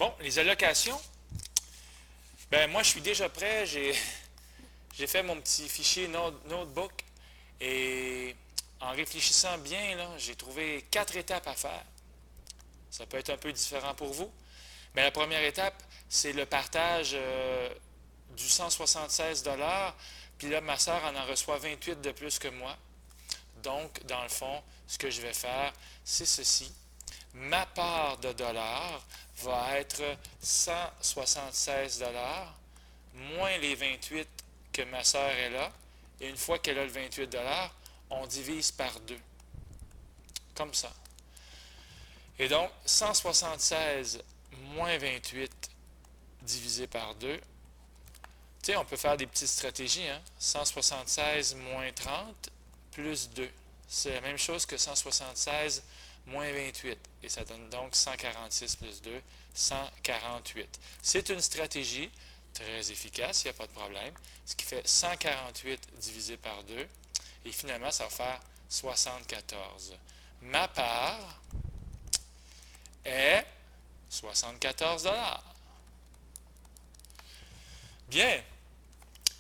Bon, les allocations. Ben moi, je suis déjà prêt. J'ai fait mon petit fichier notebook et en réfléchissant bien, là, j'ai trouvé 4 étapes à faire. Ça peut être un peu différent pour vous. Mais la première étape, c'est le partage du 176 puis là, ma soeur en reçoit 28 de plus que moi. Donc, dans le fond, ce que je vais faire, c'est ceci. Ma part de dollars va être 176 moins les 28 que ma sœur est là. Et une fois qu'elle a le 28 on divise par 2. Comme ça. Et donc, 176 moins 28 divisé par 2. Tu sais, on peut faire des petites stratégies. Hein? 176 moins 30 plus 2. C'est la même chose que 176 moins 28. Et ça donne donc 146 plus 2, 148. C'est une stratégie très efficace, il n'y a pas de problème. Ce qui fait 148 divisé par 2. Et finalement, ça va faire 74. Ma part est 74 $. Bien.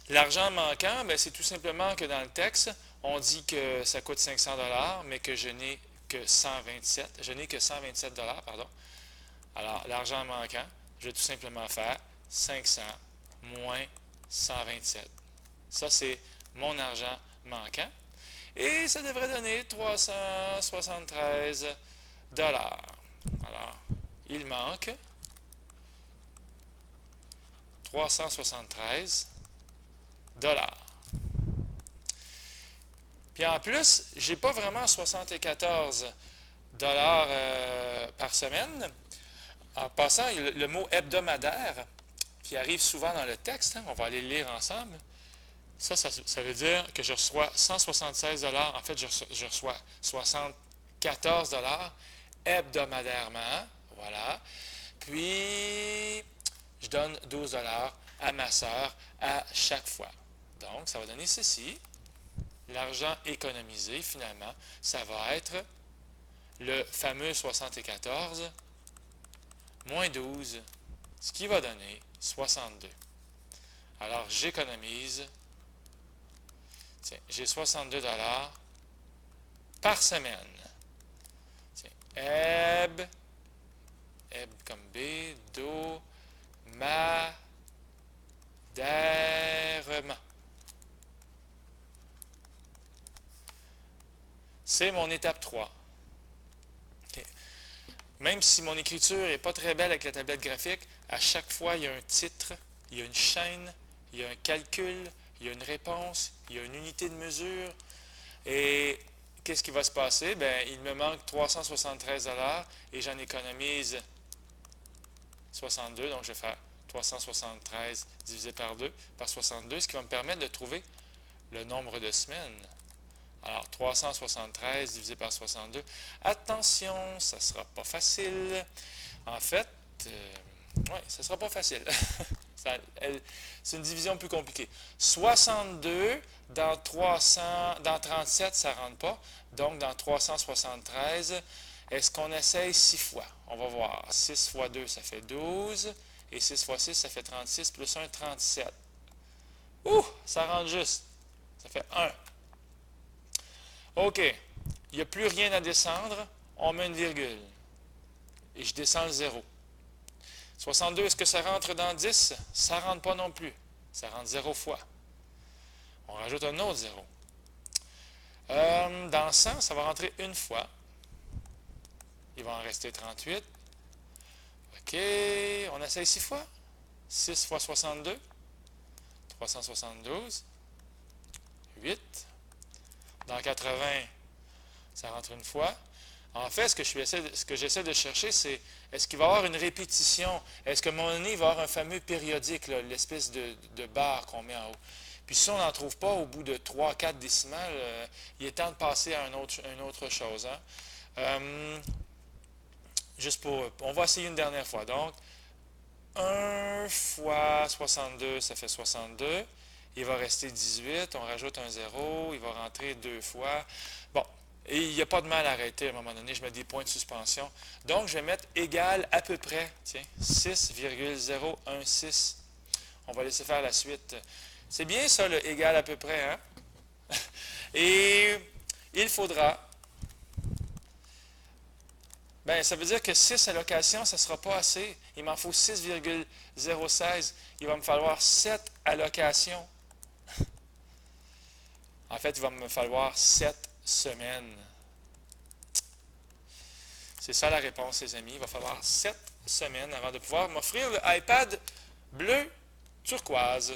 L'argent manquant, ben, c'est tout simplement que dans le texte, on dit que ça coûte 500 mais que je n'ai que 127. Je n'ai que 127 pardon. Alors, l'argent manquant, je vais tout simplement faire 500 moins 127. Ça, c'est mon argent manquant. Et ça devrait donner 373 $. Alors, il manque 373 $. Puis en plus, je n'ai pas vraiment 74 par semaine. En passant, le mot hebdomadaire, qui arrive souvent dans le texte, hein, on va aller le lire ensemble. Ça veut dire que je reçois 176 $. En fait, je reçois 74 $ hebdomadairement. Voilà. Puis, je donne 12 $ à ma sœur à chaque fois. Donc, ça va donner ceci. L'argent économisé, finalement, ça va être le fameux 74 moins 12, ce qui va donner 62. Alors, j'économise. Tiens, j'ai 62 $ par semaine. Tiens, eb comme B, do, ma, derma. C'est mon étape 3. Okay. Même si mon écriture n'est pas très belle avec la tablette graphique, à chaque fois, il y a un titre, il y a une chaîne, il y a un calcul, il y a une réponse, il y a une unité de mesure. Et qu'est-ce qui va se passer? Bien, il me manque 373 $ et j'en économise 62. Donc, je vais faire 373 divisé par 2 par 62, ce qui va me permettre de trouver le nombre de semaines. Alors, 373 divisé par 62. Attention, ça ne sera pas facile. En fait, oui, ça ne sera pas facile. C'est une division plus compliquée. 62 dans 37, ça ne rentre pas. Donc, dans 373, est-ce qu'on essaye 6 fois? On va voir. 6 fois 2, ça fait 12. Et 6 fois 6, ça fait 36. Plus 1, 37. Ouh, ça rentre juste. Ça fait 1. OK. Il n'y a plus rien à descendre. On met une virgule. Et je descends le 0. 62, est-ce que ça rentre dans 10? Ça ne rentre pas non plus. Ça rentre 0 fois. On rajoute un autre 0. Dans 100, ça va rentrer une fois. Il va en rester 38. OK. On essaye 6 fois. 6 fois 62. 372. 8. Dans 80, ça rentre une fois. En fait, ce que j'essaie de chercher, c'est est-ce qu'il va y avoir une répétition? Est-ce qu'à un moment donné, il va y avoir un fameux périodique, l'espèce de barre qu'on met en haut? Puis si on n'en trouve pas au bout de 3-4 décimales, il est temps de passer à une autre chose. Hein? On va essayer une dernière fois. Donc, 1 fois 62, ça fait 62. Il va rester 18. On rajoute un 0. Il va rentrer 2 fois. Bon. Et il n'y a pas de mal à arrêter à un moment donné. Je mets des points de suspension. Donc, je vais mettre égal à peu près. Tiens, 6,016. On va laisser faire la suite. C'est bien ça, le égal à peu près, hein? Et il faudra... Bien, ça veut dire que 6 allocations, ça ne sera pas assez. Il m'en faut 6,016. Il va me falloir 7 allocations. En fait, il va me falloir 7 semaines. C'est ça la réponse, les amis. Il va falloir 7 semaines avant de pouvoir m'offrir le iPad bleu turquoise.